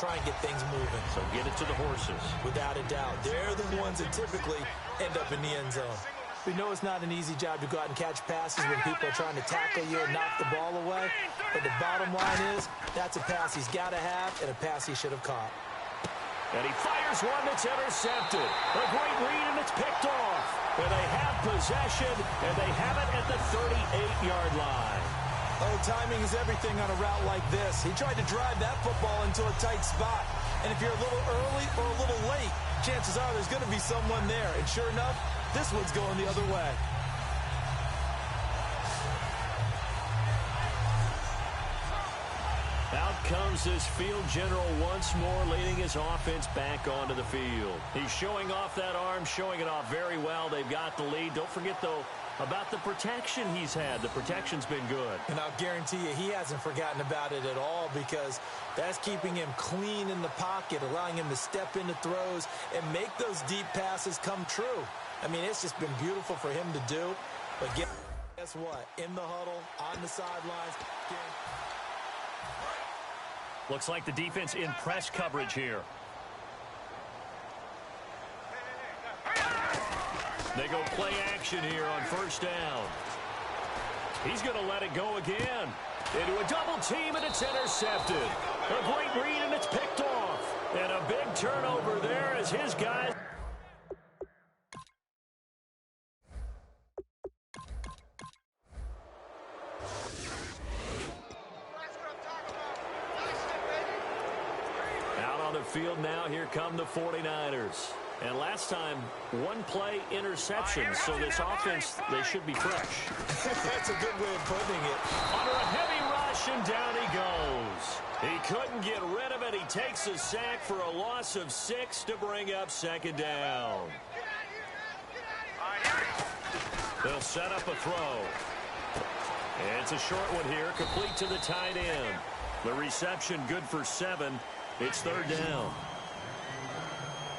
try and get things moving. So get it to the horses. Without a doubt. They're the ones that typically end up in the end zone. We know it's not an easy job to go out and catch passes when people are trying to tackle you and knock the ball away. But the bottom line is, that's a pass he's got to have and a pass he should have caught. And he fires one that's intercepted. A great read, and it's picked off. And they have possession, and they have it at the 38-yard line. Oh, timing is everything on a route like this. He tried to drive that football into a tight spot. And if you're a little early or a little late, chances are there's going to be someone there. And sure enough, this one's going the other way. Out comes this field general once more, leading his offense back onto the field. He's showing off that arm, showing it off very well. They've got the lead. Don't forget, though, about the protection he's had. The protection's been good. And I'll guarantee you he hasn't forgotten about it at all, because that's keeping him clean in the pocket, allowing him to step into throws and make those deep passes come true. I mean, it's just been beautiful for him to do. But guess what? In the huddle, on the sidelines. Looks like the defense in press coverage here. They go play action here on first down. He's going to let it go again. Into a double team, and it's intercepted. A great read, and it's picked off. And a big turnover there as his guys... field now. Here come the 49ers. And last time, one play interception. So this offense, they should be fresh. That's a good way of putting it. Under a heavy rush, and down he goes. He couldn't get rid of it. He takes a sack for a loss of 6 to bring up second down. They'll set up a throw. It's a short one here, complete to the tight end. The reception good for 7. It's third down.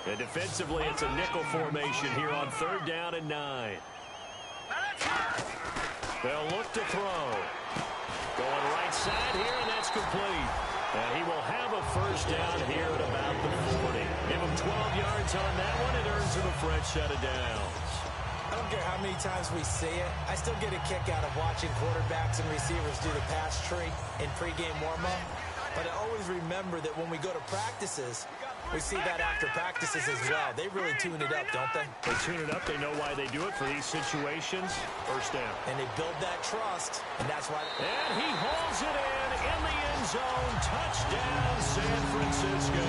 And defensively, it's a nickel formation here on third down and 9. They'll look to throw. Going right side here, and that's complete. And he will have a first down here at about the 40. Give him 12 yards on that one. It earns him a fresh set of downs. I don't care how many times we see it. I still get a kick out of watching quarterbacks and receivers do the pass tree in pregame warm-up. But I always remember that when we go to practices, we see that after practices as well. They really tune it up, don't they? They tune it up. They know why they do it for these situations. First down. And they build that trust, and that's why. And he hauls it in the end zone. Touchdown, San Francisco.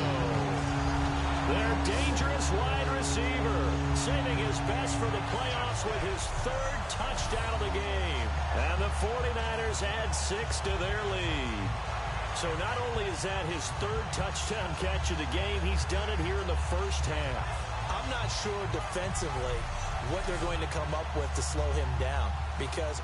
Their dangerous wide receiver, saving his best for the playoffs with his 3rd touchdown of the game. And the 49ers add 6 to their lead. So not only is that his 3rd touchdown catch of the game, he's done it here in the first half. I'm not sure defensively what they're going to come up with to slow him down, because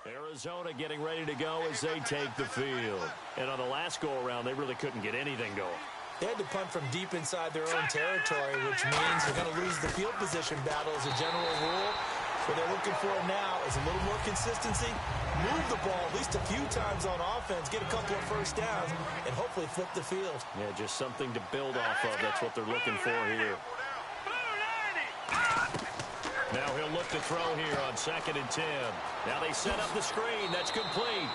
Arizona getting ready to go as they take the field. And on the last go-around, they really couldn't get anything going. They had to punt from deep inside their own territory, which means they're going to lose the field position battle as a general rule. What they're looking for now is a little more consistency, move the ball at least a few times on offense, get a couple of first downs, and hopefully flip the field. Yeah, just something to build off of. That's what they're looking for here. Now he'll look to throw here on 2nd and 10. Now they set up the screen. That's complete.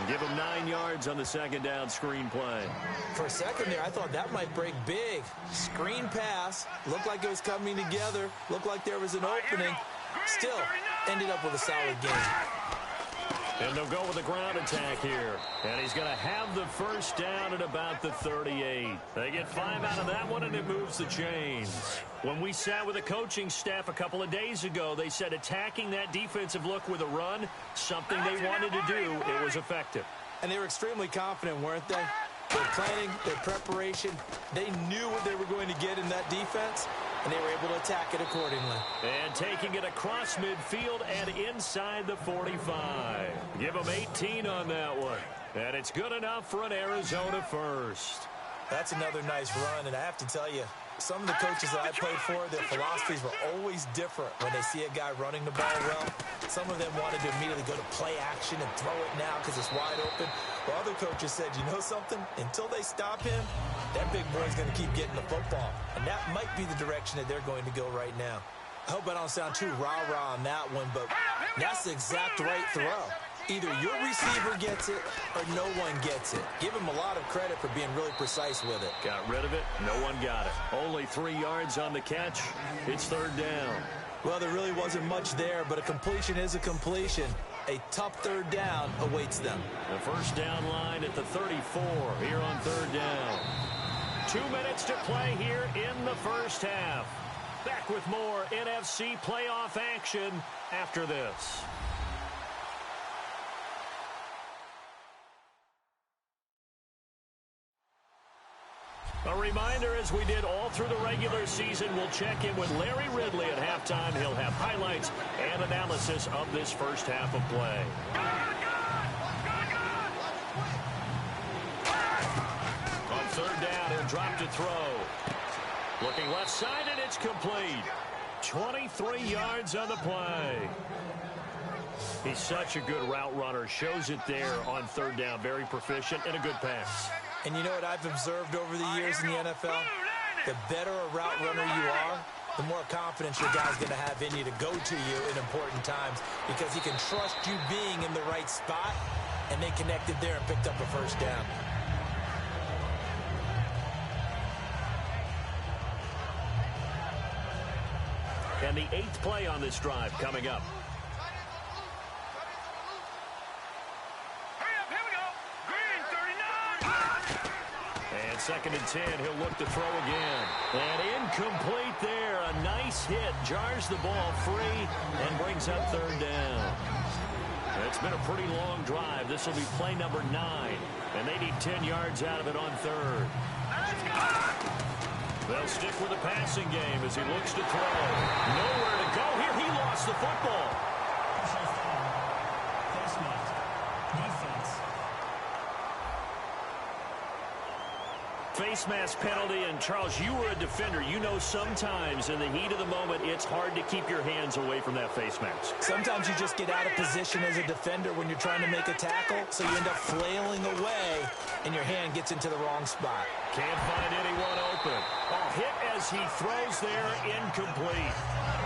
Give him 9 yards on the second down screen play. For a second there, I thought that might break big. Screen pass. Looked like it was coming together. Looked like there was an opening. Still, ended up with a solid game. And they'll go with a ground attack here. And he's going to have the first down at about the 38. They get 5 out of that one, and it moves the chains. When we sat with the coaching staff a couple of days ago, they said attacking that defensive look with a run, something they wanted to do, it was effective. And they were extremely confident, weren't they? Their planning, their preparation, they knew what they were going to get in that defense, and they were able to attack it accordingly. And taking it across midfield and inside the 45. Give them 18 on that one. And it's good enough for an Arizona first. That's another nice run, and I have to tell you, Some of the coaches that I played for, their philosophies were always different when they see a guy running the ball well. Some of them wanted to immediately go to play action and throw it now because it's wide open. While other coaches said, you know something? Until they stop him, that big boy's going to keep getting the football. And that might be the direction that they're going to go right now. I hope I don't sound too rah-rah on that one, but that's the exact right throw. Either your receiver gets it or no one gets it. Give him a lot of credit for being really precise with it. Got rid of it. No one got it. Only 3 yards on the catch. It's third down. Well, there really wasn't much there, but a completion is a completion. A tough third down awaits them. The first down line at the 34 here on third down. 2 minutes to play here in the first half. Back with more NFC playoff action after this. A reminder, as we did all through the regular season, we'll check in with Larry Ridley at halftime. He'll have highlights and analysis of this first half of play. On third down, he'll drop to throw. Looking left side, and it's complete. 23 yards on the play. He's such a good route runner. Shows it there on third down. Very proficient and a good pass. And you know what I've observed over the years in the NFL? The better a route runner you are, the more confidence your guy's going to have in you to go to you in important times because he can trust you being in the right spot, and they connected there and picked up a first down. And the 8th play on this drive coming up. Second and 10, he'll look to throw again. And incomplete there. A nice hit. Jars the ball free and brings up third down. It's been a pretty long drive. This will be play number 9. And they need 10 yards out of it on third. They'll stick with the passing game as he looks to throw. Nowhere to go here. He lost the football. Face mask penalty, and Charles, you were a defender. You know sometimes in the heat of the moment, it's hard to keep your hands away from that face mask. Sometimes you just get out of position as a defender when you're trying to make a tackle, so you end up flailing away, and your hand gets into the wrong spot. Can't find anyone open. A hit as he throws there, incomplete.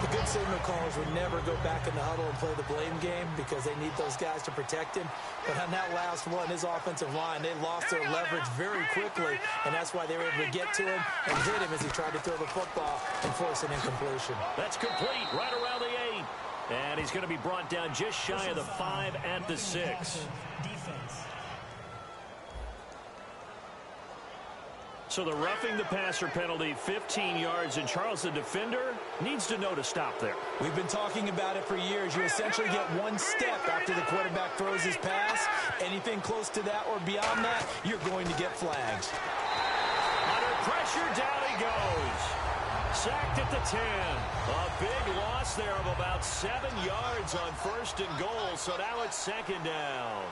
The good signal callers would never go back in the huddle and play the blame game because they need those guys to protect him. But on that last one, his offensive line, they lost their leverage very quickly, and that's why they were able to get to him and hit him as he tried to throw the football and force an incompletion. That's complete right around the 8. And he's going to be brought down just shy of the 5 at the 6. So the roughing the passer penalty, 15 yards, and Charles, the defender, needs to know to stop there. We've been talking about it for years. You essentially get one step after the quarterback throws his pass. Anything close to that or beyond that, you're going to get flags. Under pressure, down he goes. Sacked at the 10. A big loss there of about 7 yards on first and goal, so now it's second down.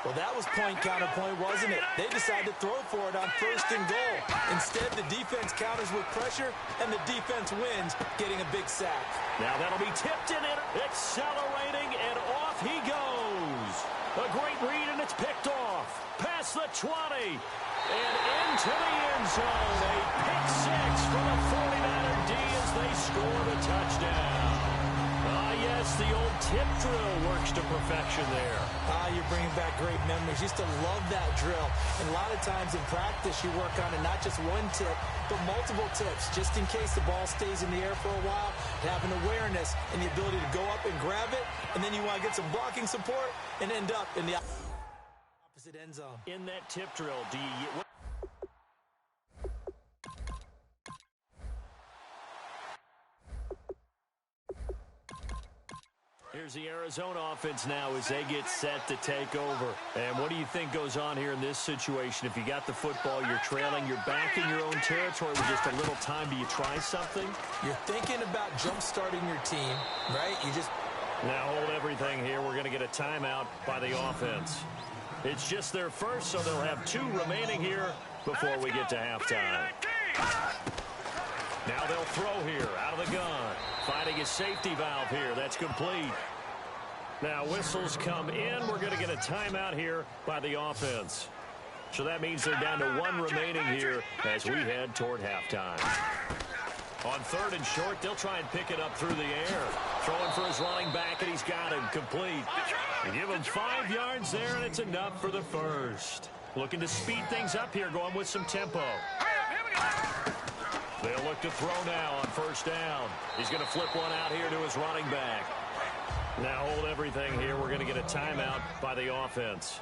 Well, that was point counterpoint, wasn't it? They decided to throw for it on first and goal. Instead, the defense counters with pressure, and the defense wins, getting a big sack. Now that'll be tipped in it, accelerating, and off he goes. A great read, and it's picked off. Past the 20, and into the end zone. A pick 6 for the 49er D as they score the touchdown. Yes, the old tip drill works to perfection there. You're bringing back great memories. Used to love that drill. And a lot of times in practice, you work on it, not just one tip, but multiple tips, just in case the ball stays in the air for a while, have an awareness and the ability to go up and grab it, and then you want to get some blocking support and end up in the opposite end zone. In that tip drill, do you... Here's the Arizona offense now as they get set to take over. And what do you think goes on here in this situation? If you got the football, you're trailing, you're back in your own territory with just a little time. Do you try something? You're thinking about jump-starting your team, right? You just... Now hold everything here. We're going to get a timeout by the offense. It's just their first, so they'll have 2 remaining here before we get to halftime. Now they'll throw here out of the gun. Finding his safety valve here. That's complete. Now whistles come in. We're going to get a timeout here by the offense. So that means they're down to one remaining here as we head toward halftime. On 3rd and short, they'll try and pick it up through the air. Throwing for his running back, and he's got him complete. They give him 5 yards there, and it's enough for the first. Looking to speed things up here, going with some tempo. They'll look to throw now on 1st down. He's going to flip one out here to his running back. Now hold everything here. We're going to get a timeout by the offense.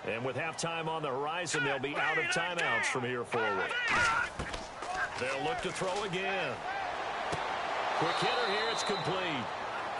And with halftime on the horizon, they'll be out of timeouts from here forward. They'll look to throw again. Quick hitter here. It's complete.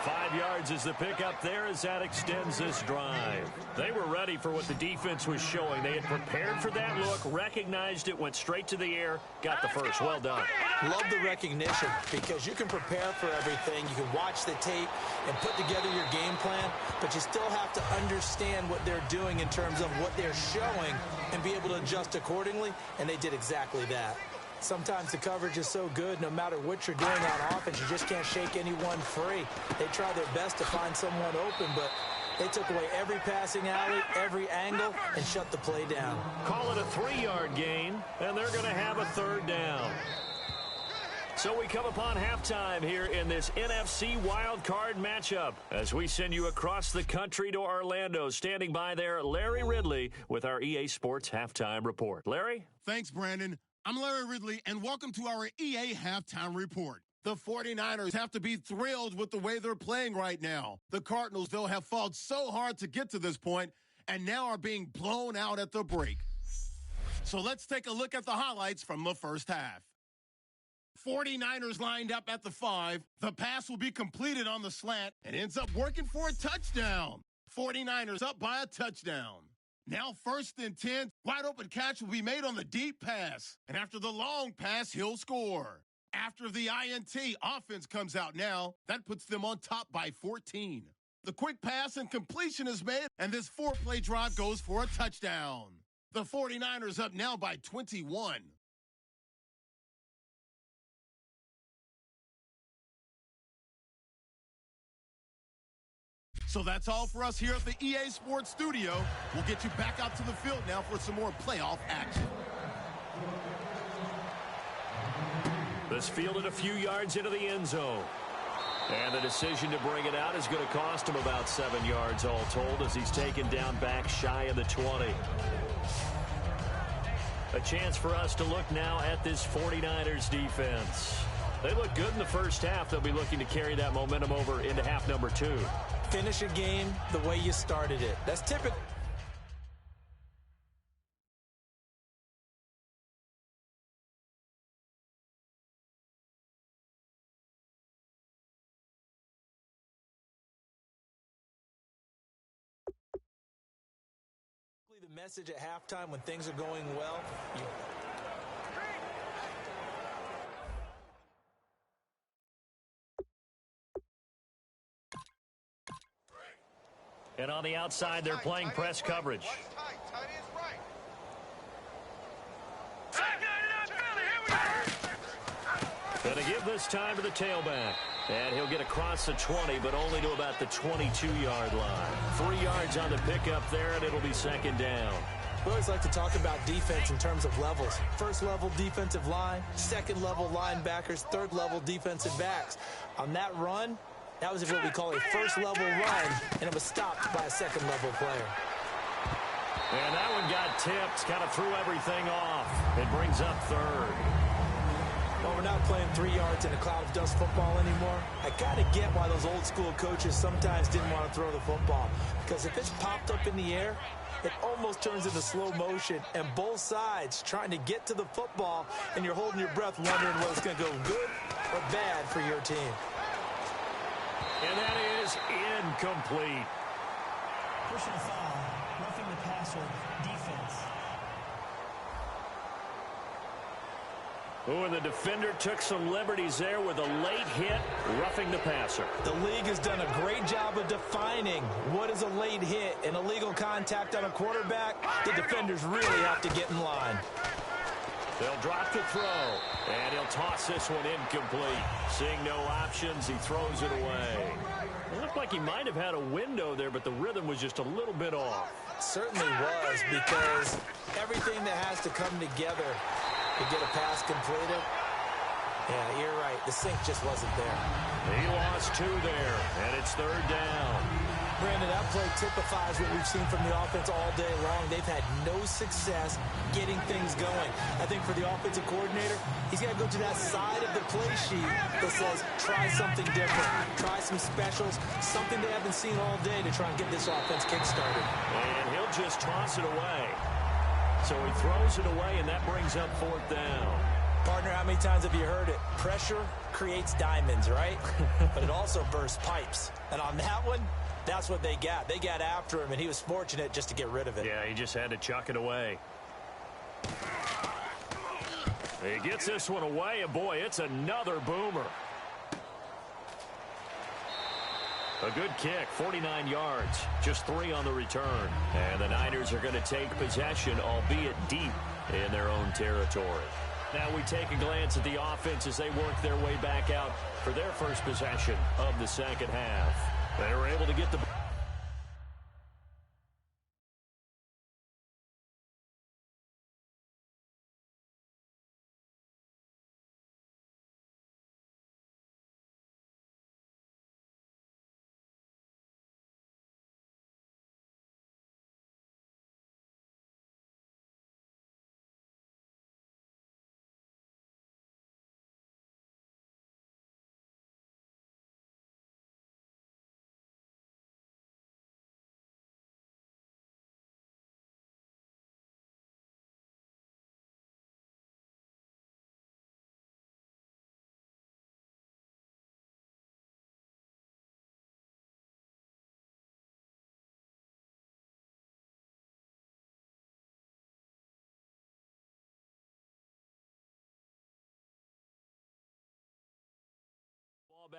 5 yards is the pickup there as that extends this drive. They were ready for what the defense was showing. They had prepared for that look, recognized it, went straight to the air, got the first. Well done. Love the recognition because you can prepare for everything. You can watch the tape and put together your game plan, but you still have to understand what they're doing in terms of what they're showing and be able to adjust accordingly, and they did exactly that. Sometimes the coverage is so good, no matter what you're doing on offense, you just can't shake anyone free. They try their best to find someone open, but they took away every passing alley, every angle, and shut the play down. Call it a 3-yard gain, and they're going to have a 3rd down. So we come upon halftime here in this NFC wildcard matchup as we send you across the country to Orlando. Standing by there, Larry Ridley with our EA Sports Halftime Report. Larry? Thanks, Brandon. I'm Larry Ridley, and welcome to our EA Halftime Report. The 49ers have to be thrilled with the way they're playing right now. The Cardinals, though, have fought so hard to get to this point, and now are being blown out at the break. So let's take a look at the highlights from the first half. 49ers lined up at the 5. The pass will be completed on the slant and ends up working for a touchdown. 49ers up by a touchdown. Now 1st and 10, wide open catch will be made on the deep pass. And after the long pass, he'll score. After the INT, offense comes out now. That puts them on top by 14. The quick pass and completion is made, and this 4-play drive goes for a touchdown. The 49ers up now by 21. So that's all for us here at the EA Sports Studio. We'll get you back out to the field now for some more playoff action. This fielded a few yards into the end zone. And the decision to bring it out is going to cost him about 7 yards all told as he's taken down back shy of the 20. A chance for us to look now at this 49ers defense. They look good in the first half. They'll be looking to carry that momentum over into half number 2. Finish a game the way you started it. That's typical. The message at halftime when things are going well. And on the outside, they're playing press coverage. Going to give this time to the tailback. And he'll get across the 20, but only to about the 22-yard line. 3 yards on the pickup there, and it'll be 2nd down. We always like to talk about defense in terms of levels. 1st level defensive line, 2nd level linebackers, 3rd level defensive backs. On that run, that was what we call a 1st level run, and it was stopped by a 2nd level player. And that one got tipped, kind of threw everything off. It brings up 3rd. Well, we're not playing 3 yards in a cloud of dust football anymore. I kind of get why those old school coaches sometimes didn't want to throw the football. Because if it's popped up in the air, it almost turns into slow motion. And both sides trying to get to the football, and you're holding your breath wondering whether it's going to go good or bad for your team. And that is incomplete. Personal foul, roughing the passer, defense. Oh, and the defender took some liberties there with a late hit, roughing the passer. The league has done a great job of defining what is a late hit and illegal contact on a quarterback. The defenders really have to get in line. They'll drop to throw, and he'll toss this one incomplete. Seeing no options, he throws it away. It looked like he might have had a window there, but the rhythm was just a little bit off. It certainly was, because everything that has to come together to get a pass completed, yeah, you're right. The sink just wasn't there. He lost 2 there, and it's third down. Brandon, that play typifies what we've seen from the offense all day long. They've had no success getting things going. I think for the offensive coordinator, he's got to go to that side of the play sheet that says, try something different, try some specials, something they haven't seen all day to try and get this offense kick-started. And he'll just toss it away. So he throws it away, and that brings up fourth down. Partner, how many times have you heard it? Pressure creates diamonds, right? But it also bursts pipes. And on that one, that's what they got. They got after him, and he was fortunate just to get rid of it. Yeah, he just had to chuck it away. He gets this one away, and boy, it's another boomer. A good kick, 49 yards, just 3 on the return. And the Niners are going to take possession, albeit deep in their own territory. Now we take a glance at the offense as they work their way back out for their first possession of the second half. They were able to get the ball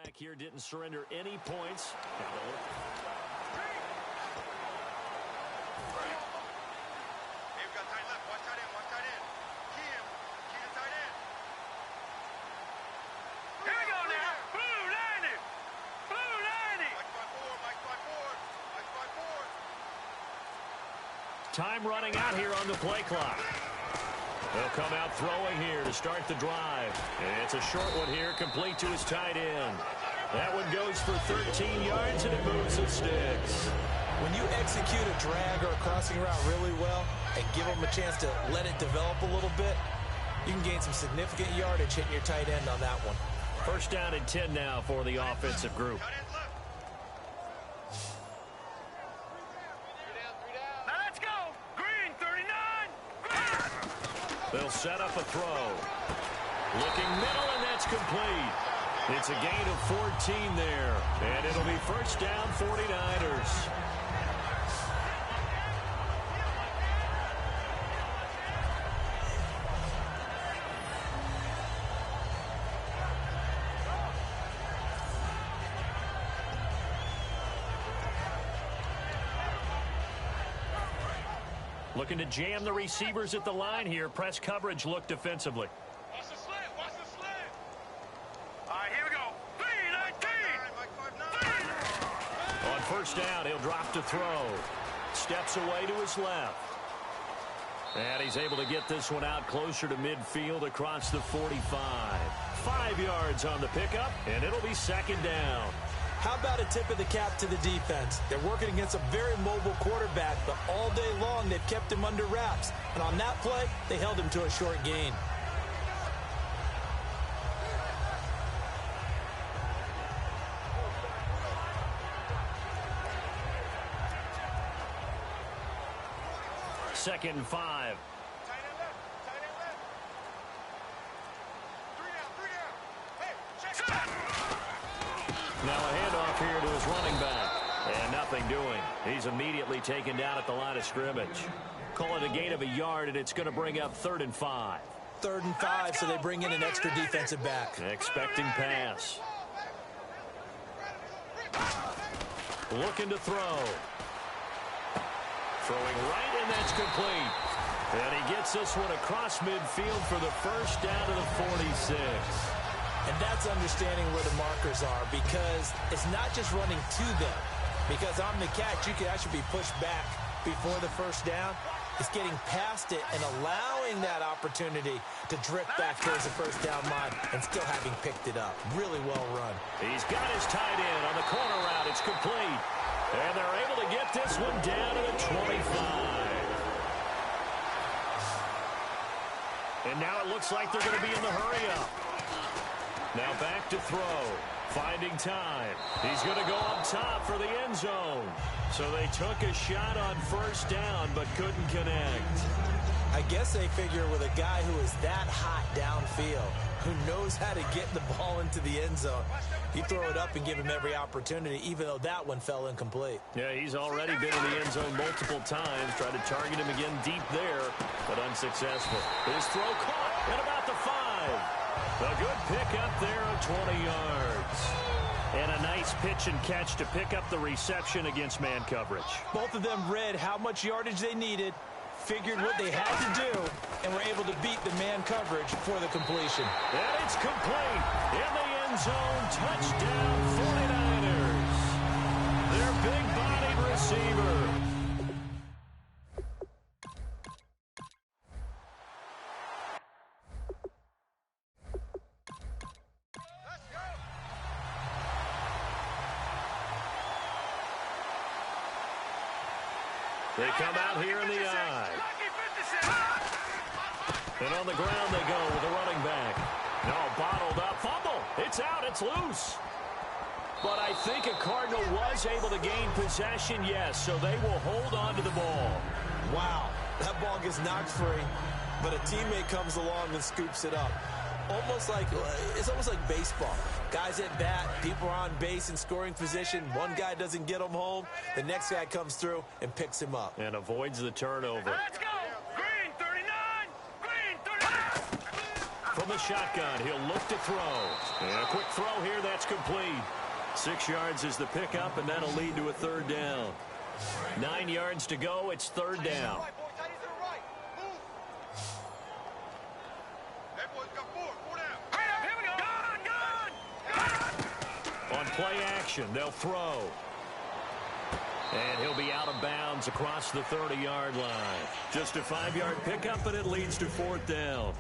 back here, didn't surrender any points. Time running out here on the play clock. They'll come out throwing here to start the drive. And it's a short one here, complete to his tight end. That one goes for 13 yards, and it moves the sticks. When you execute a drag or a crossing route really well and give them a chance to let it develop a little bit, you can gain some significant yardage hitting your tight end on that one. First down and 10 now for the offensive group. They'll set up a throw. Looking middle, and that's complete. It's a gain of 14 there, and it'll be first down 49ers. Looking to jam the receivers at the line here. Press coverage look defensively. Watch the slant. Watch the slant. All right, here we go. 3-19. On first down, he'll drop to throw. Steps away to his left. And he's able to get this one out closer to midfield across the 45. 5 yards on the pickup, and it'll be second down. How about a tip of the cap to the defense? They're working against a very mobile quarterback, but all day long they've kept him under wraps. And on that play, they held him to a short gain. Second and 5. Now a handoff here to his running back. And nothing doing. He's immediately taken down at the line of scrimmage. Call it a gain of a yard, and it's going to bring up 3rd and 5. 3rd and 5, so they bring in an extra defensive back. Expecting pass. Looking to throw. Throwing right, and that's complete. And he gets this one across midfield for the first down to the 46. And that's understanding where the markers are, because it's not just running to them. Because on the catch, you can actually be pushed back before the first down. It's getting past it and allowing that opportunity to drift back towards the first down line and still having picked it up. Really well run. He's got his tight end on the corner route. It's complete. And they're able to get this one down to the 25. And now it looks like they're going to be in the hurry-up. Now back to throw. Finding time. He's going to go up top for the end zone. So they took a shot on first down but couldn't connect. I guess they figure with a guy who is that hot downfield, who knows how to get the ball into the end zone, you throw it up and give him every opportunity, even though that one fell incomplete. Yeah, he's already been in the end zone multiple times. Tried to target him again deep there, but unsuccessful. His throw caught at about the 5. A good pick up there of 20 yards. And a nice pitch and catch to pick up the reception against man coverage. Both of them read how much yardage they needed, figured what they had to do, and were able to beat the man coverage for the completion. And it's complete. In the end zone, touchdown 49ers. Their big-bodied receiver. They come out here in the eye. And on the ground they go with the running back. No, bottled up. Fumble. It's out. It's loose. But I think a Cardinal was able to gain possession, yes, so they will hold on to the ball. Wow. That ball gets knocked free, but a teammate comes along and scoops it up. It's almost like baseball. Guys at bat, people are on base in scoring position. One guy doesn't get him home. The next guy comes through and picks him up. And avoids the turnover. Let's go! Green 39! Green 39! From the shotgun, he'll look to throw. And a quick throw here, that's complete. 6 yards is the pickup, and that'll lead to a third down. 9 yards to go, it's third down. On play action, they'll throw. And he'll be out of bounds across the 30-yard line. Just a 5-yard pickup, and it leads to fourth down.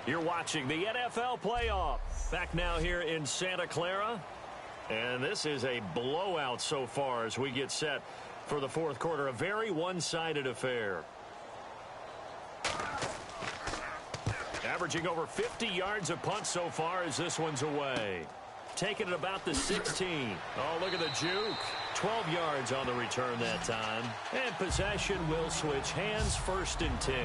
You're watching the NFL playoff. Back now here in Santa Clara. And this is a blowout so far as we get set for the fourth quarter. A very one-sided affair. Averaging over 50 yards a punt so far as this one's away. Taking it about the 16. Oh, look at the juke. 12 yards on the return that time. And possession will switch hands, 1st and 10.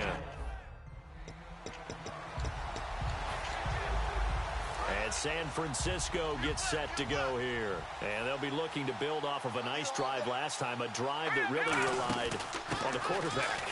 And San Francisco gets set to go here. And they'll be looking to build off of a nice drive last time. A drive that really relied on the quarterback.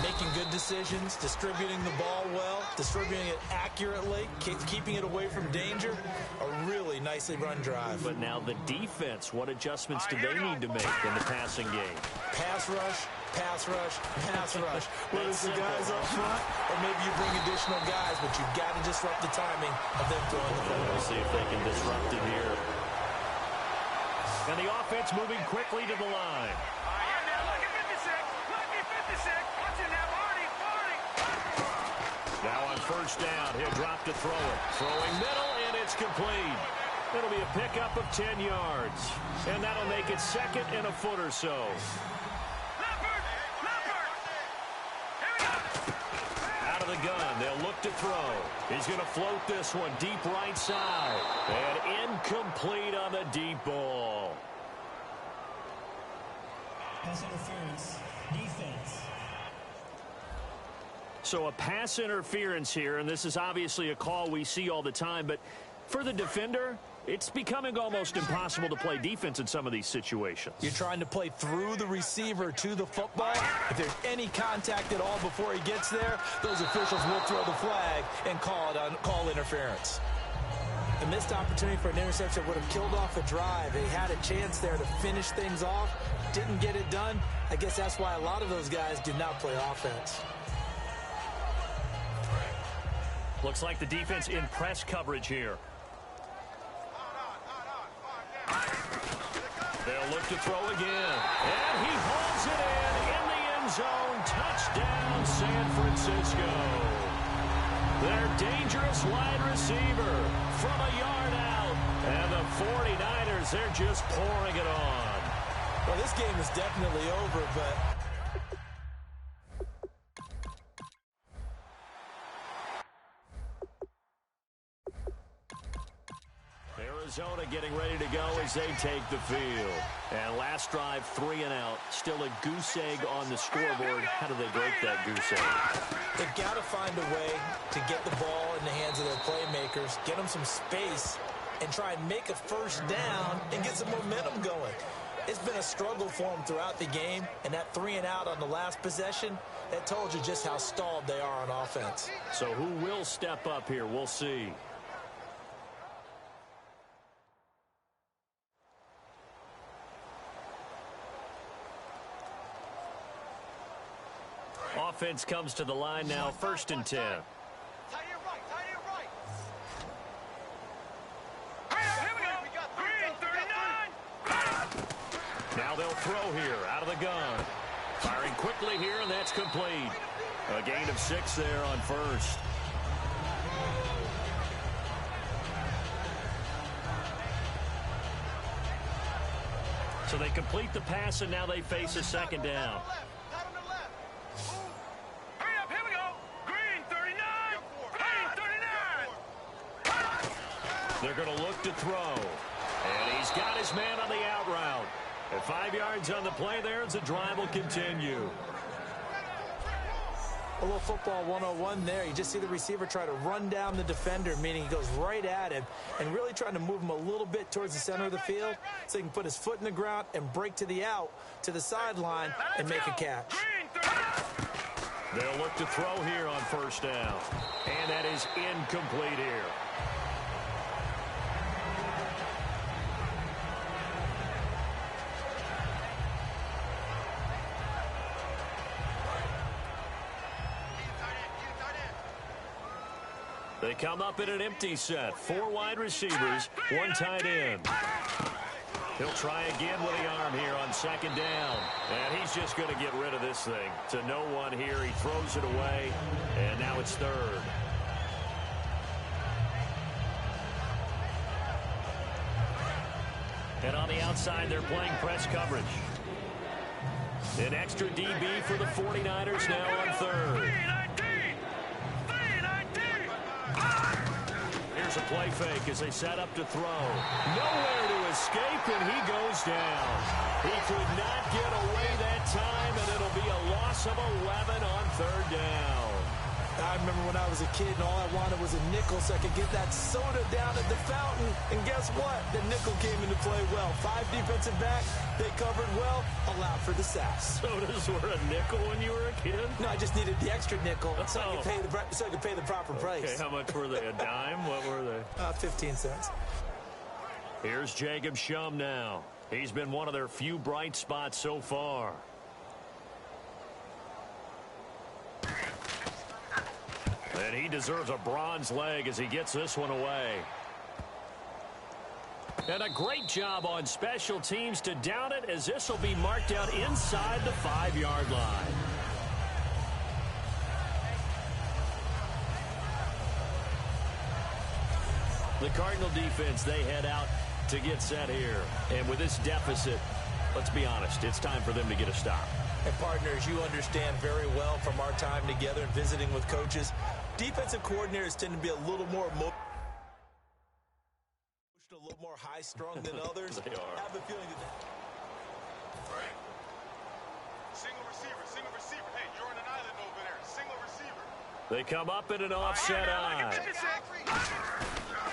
Making good decisions, distributing the ball well, distributing it accurately, keeping it away from danger. A really nicely run drive. But now the defense, what adjustments do they need to make in the passing game? Pass rush, pass rush, pass rush. Whether it's the guys up front or maybe you bring additional guys, but you've got to disrupt the timing of them throwing the football. We'll see if they can disrupt it here. And the offense moving quickly to the line. Now on first down, he'll drop to throw it. Throwing middle, and it's complete. It'll be a pickup of 10 yards. And that'll make it 2nd and a foot or so. Out of the gun, they'll look to throw. He's going to float this one deep right side. And incomplete on the deep ball. Pass interference. Defense. So a pass interference here, and this is obviously a call we see all the time, but for the defender, it's becoming almost impossible to play defense in some of these situations. You're trying to play through the receiver to the football. If there's any contact at all before he gets there, those officials will throw the flag and call interference. A missed opportunity for an interception would have killed off a drive. They had a chance there to finish things off. Didn't get it done. I guess that's why a lot of those guys do not play offense. Looks like the defense in press coverage here. They'll look to throw again. And he hauls it in the end zone. Touchdown, San Francisco. Their dangerous wide receiver from a yard out. And the 49ers, they're just pouring it on. Well, this game is definitely over, but Arizona getting ready to go as they take the field. And last drive, 3 and out. Still a goose egg on the scoreboard. How do they break that goose egg? they've got to find a way to get the ball in the hands of their playmakers, get them some space, and try and make a first down and get some momentum going. It's been a struggle for them throughout the game, and that 3 and out on the last possession, that told you just how stalled they are on offense. So who will step up here? We'll see. Offense comes to the line now, 1st and 10. Tie it right, tie it right. Here we go. Green, 39. Now they'll throw here out of the gun. Firing quickly here, and that's complete. A gain of 6 there on 1st. So they complete the pass, and now they face a 2nd down. They're going to look to throw. And he's got his man on the out route. At 5 yards on the play there, as the drive will continue. A little football 101 there. You just see the receiver try to run down the defender, meaning he goes right at him, and really trying to move him a little bit towards the center of the field so he can put his foot in the ground and break to the out, to the sideline, and make a catch. They'll look to throw here on 1st down. And that is incomplete here. They come up in an empty set. 4 wide receivers, 1 tight end. He'll try again with the arm here on 2nd down. And he's just going to get rid of this thing. To no one here. He throws it away. And now it's 3rd. And on the outside, they're playing press coverage. An extra DB for the 49ers now on 3rd. Here's a play fake as they set up to throw. Nowhere to escape, and he goes down. He could not get away that time, and it'll be a loss of 11 on 3rd down. I remember when I was a kid and all I wanted was a nickel so I could get that soda down at the fountain. And guess what? The nickel came into play well. 5 defensive back, they covered well, allowed for the sacks. Sodas were a nickel when you were a kid? No, I just needed the extra nickel so I could pay the proper price. Okay, how much were they? A dime? What were they? 15 cents. Here's Jacob Shum now. He's been one of their few bright spots so far. And he deserves a bronze leg as he gets this one away. And a great job on special teams to down it, as this will be marked out inside the 5-yard line. The Cardinal defense, they head out to get set here. And with this deficit, let's be honest, it's time for them to get a stop. And partners, you understand very well from our time together and visiting with coaches, defensive coordinators tend to be a little more high-strung than others. They are. I have a feeling that Single receiver. Hey, you're on an island over there. Single receiver. They come up in an offset eye.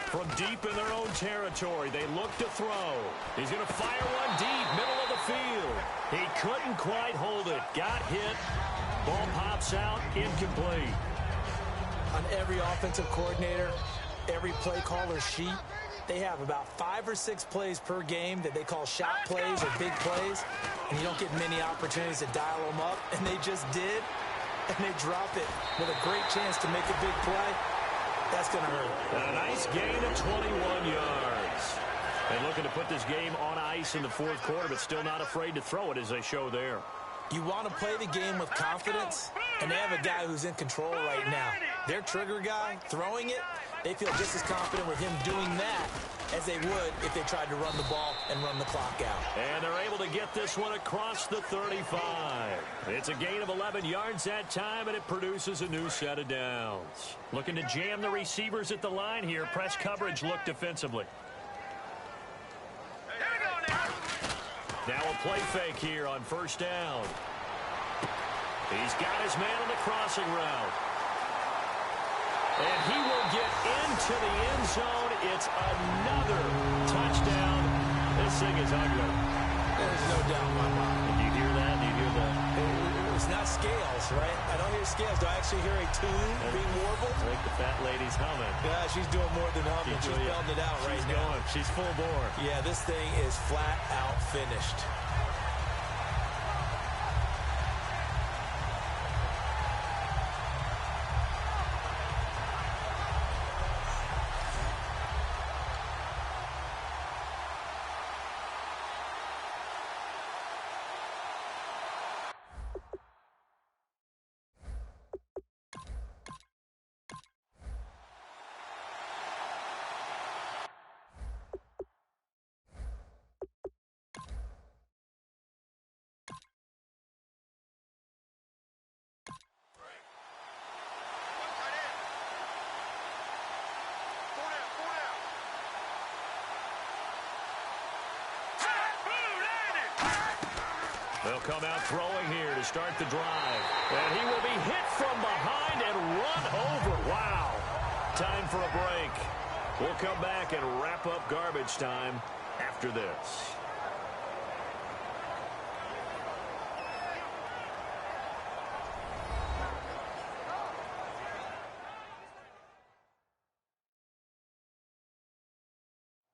From deep in their own territory, they look to throw. He's going to fire one deep, middle of the field. He couldn't quite hold it. Got hit. Ball pops out, incomplete. on every offensive coordinator, every play caller sheet, They have about 5 or 6 plays per game that they call shot plays or big plays, and you don't get many opportunities to dial them up, and they just did, and they drop it with a great chance to make a big play. That's going to hurt. A nice gain of 21 yards. And looking to put this game on ice in the fourth quarter, but still not afraid to throw it as they show there. You want to play the game with confidence, and they have a guy who's in control right now. Their trigger guy, throwing it, they feel just as confident with him doing that as they would if they tried to run the ball and run the clock out. And they're able to get this one across the 35. It's a gain of 11 yards that time, and it produces a new set of downs. Looking to jam the receivers at the line here. Press coverage look defensively. Now a play fake here on first down. He's got his man on the crossing route. And he will get into the end zone. It's another touchdown. This thing is ugly. There's no doubt in my mind. Did you hear that? Did you hear that? It's not scales, right? I don't hear scales. Do I actually hear a tune being warbled? I think the fat lady's humming. Yeah, she's doing more than humming. She's belting it out right now. She's full bore. Yeah, this thing is flat out finished. They'll come out throwing here to start the drive. And he will be hit from behind and run over. Wow. Time for a break. We'll come back and wrap up garbage time after this.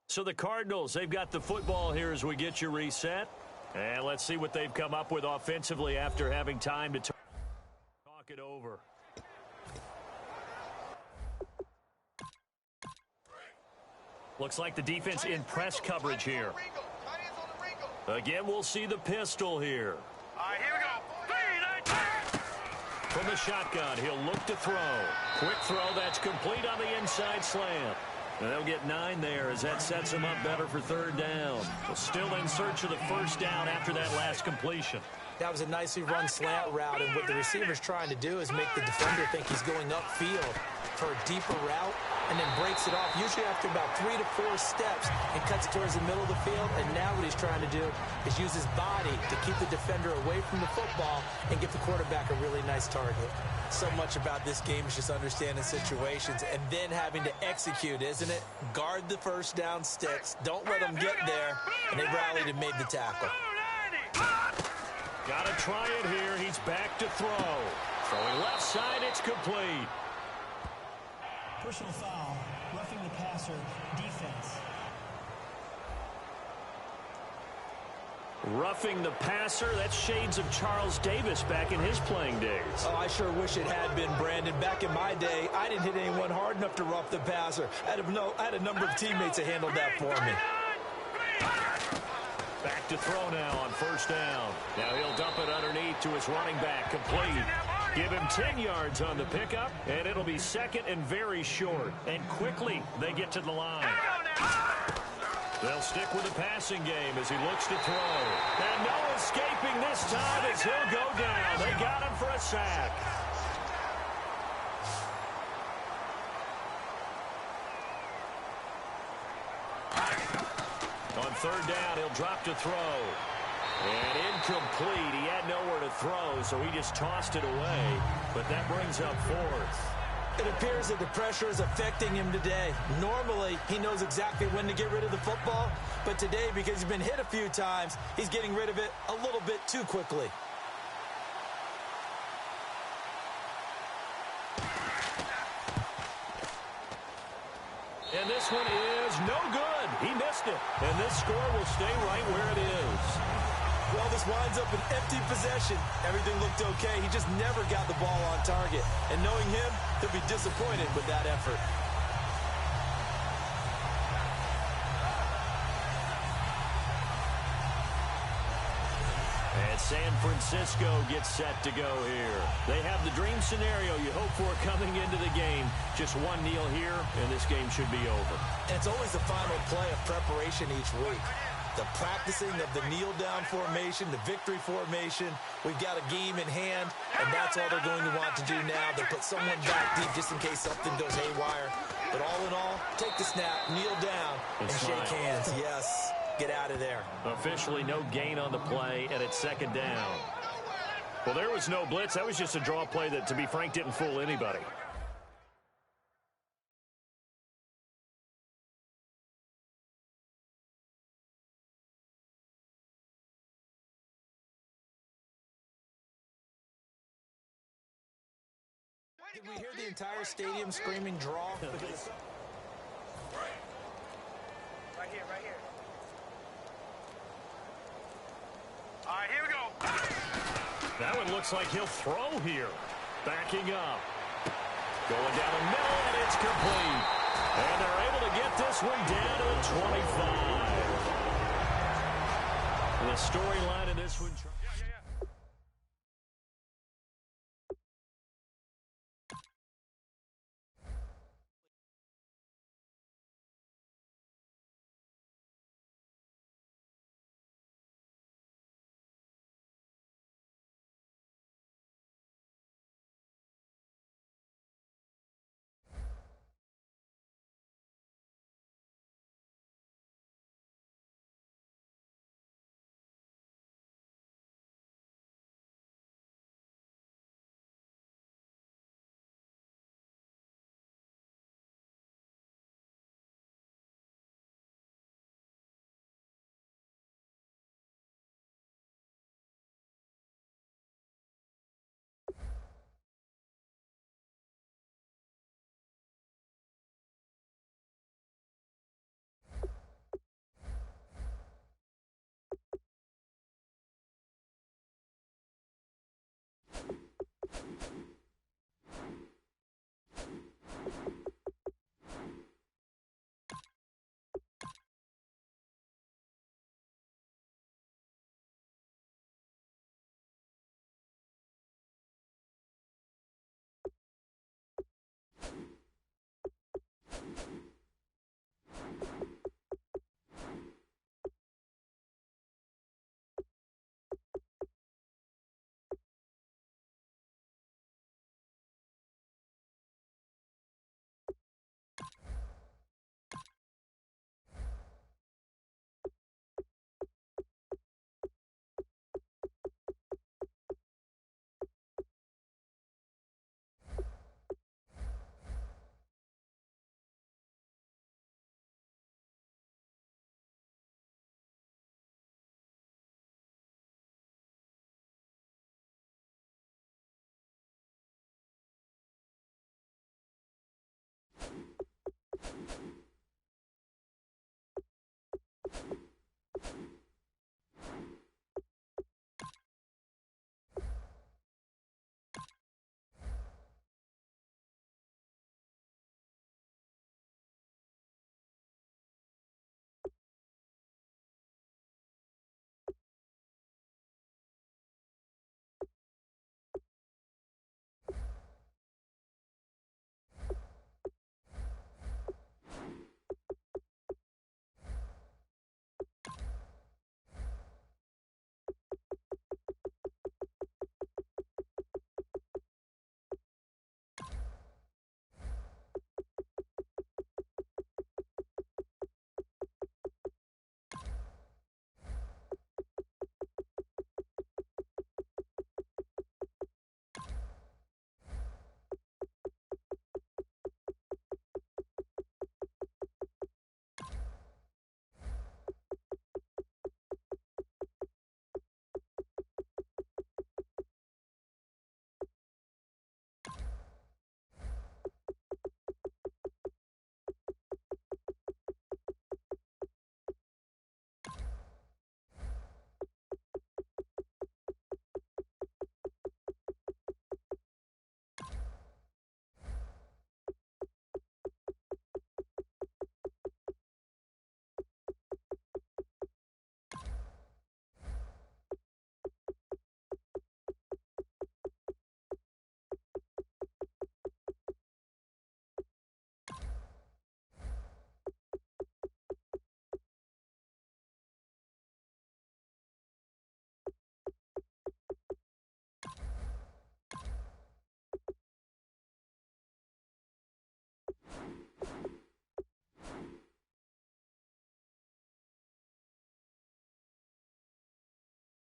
So the Cardinals, they've got the football here as we get you reset. And let's see what they've come up with offensively after having time to talk it over. Looks like the defense in press coverage here. Again, we'll see the pistol here. All right, here we go. From the shotgun, he'll look to throw. Quick throw, that's complete on the inside slant. And they'll get 9 there as that sets them up better for third down. Well, still in search of the first down after that last completion. That was a nicely run slant route, and what the receiver's trying to do is make the defender think he's going upfield for a deeper route, and then breaks it off, usually after about 3 to 4 steps, and cuts it towards the middle of the field. And now what he's trying to do is use his body to keep the defender away from the football and give the quarterback a really nice target. So much about this game is just understanding situations and then having to execute, isn't it? Guard the first down sticks. Don't let them get there. And they rallied and made the tackle. Got to try it here. He's back to throw. Throwing left side, it's complete. Personal foul, roughing the passer, defense. Roughing the passer, that's shades of Charles Davis back in his playing days. Oh, I sure wish it had been, Brandon. Back in my day, I didn't hit anyone hard enough to rough the passer. I had a number of teammates that handled that for me. Back to throw now on first down. Now he'll dump it underneath to his running back, complete. Give him 10 yards on the pickup, and it'll be second and very short. And quickly, they get to the line. They'll stick with the passing game as he looks to throw. And no escaping this time as he'll go down. They got him for a sack. On third down, he'll drop to throw. And incomplete. He had nowhere to throw, so he just tossed it away. But that brings up fourth. It appears that the pressure is affecting him today. Normally, he knows exactly when to get rid of the football. But today, because he's been hit a few times, he's getting rid of it a little bit too quickly. And this one is no good. He missed it. And this score will stay right where it is. Well, this winds up an empty possession. Everything looked okay. He just never got the ball on target. And knowing him, he'll be disappointed with that effort. And San Francisco gets set to go here. They have the dream scenario you hope for coming into the game. Just one kneel here, and this game should be over. And it's always the final play of preparation each week. The practicing of the kneel-down formation, the victory formation. We've got a game in hand, and that's all they're going to want to do now. They put someone back deep just in case something goes haywire. But all in all, take the snap, kneel down, and shake hands. Yes, get out of there. Officially no gain on the play, and it's second down. Well, there was no blitz. That was just a draw play that, to be frank, didn't fool anybody. Did we hear the entire stadium screaming draw? Right here, right here. All right, here we go. That one looks like he'll throw here. Backing up. Going down the middle, and it's complete. And they're able to get this one down to the 25. The storyline in this one.